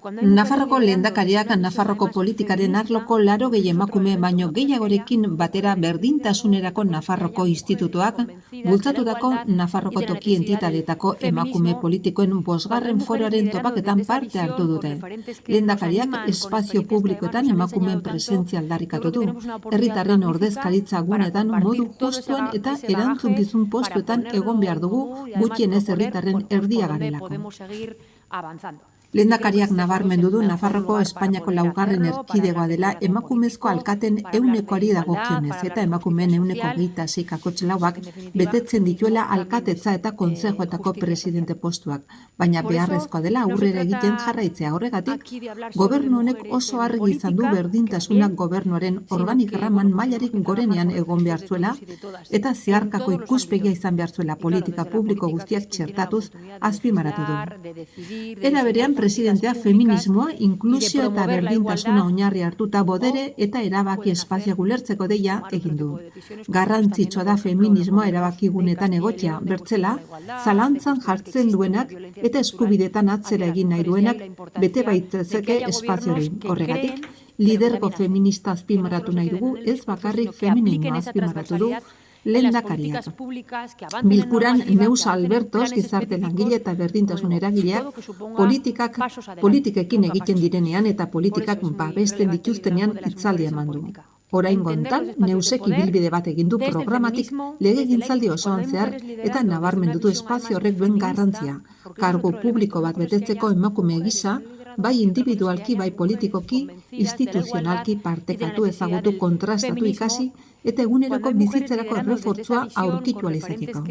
Nafarroko lehendakariak Nafarroko politikaren arloko 80 emakume baino gehiagorekin batera berdintasunerako Nafarroko institutuak bultzatutako Nafarroko toki entitateetako emakume politikoen 5. foroaren topaketan parte hartu dute. Lehendakariak espazio publikoetan emakumeen presentzia aldarrikatu du. Herritarren ordezkaritza gunetan modu justuan eta erantzukizun postuetan egon behar dugu gutxienez herritarren erdia garelako. Lehendakariak nabarmendu du Nafarroko Espainiako 4. erkidegoa dela emakumezko alkaten 100%ari dagokionez eta emakumeen 26,6%ak betetzen dituela alkatetza eta kontzejoetako presidente postuak, baina beharrezkoa dela aurrera egiten jarraitzea. Horregatik, gobernu honek oso argi izan du berdintasunak gobernuaren organigraman mailarik gorenean egon behar zuela eta zeharkako ikuspegia izan behar zuela politika publiko guztiak txertatuz azpimarratu du. Era berean, presidentea feminismoa, inklusio eta berdintasuna oinarri hartuta bodere eta erabaki espazioak ulertzeko deia egin du. Garrantzitsua da feminismoa erabakigunetan egotea, bertzela, zalantzan jartzen duenak eta eskubidetan atzera egin nahi duenak bete baitzeke espaziori. Horregatik, lidergo feminista azpimarratu nahi dugu, ez bakarrik feminismoa azpimarratu du lehendakariak. Bilkuran Neus Albertos, gizarte langile eta berdintasun eragileak, politikekin egiten direnean eta politikak babesten dituztenean hitzaldia eman du. Oraingo honetan, Neusek ibilbide bat egin du programatik legegintzaldi osoan zehar eta nabarmendu du espazio horrek duen garrantzia. Kargu publiko bat betetzeko emakume gisa, bai individualki, bai politikoki, instituzionalki partekatu, ezagutu, kontrastatu, ikasi eta eguneroko bizitzerako errefortzua aurkitu ahal izateko.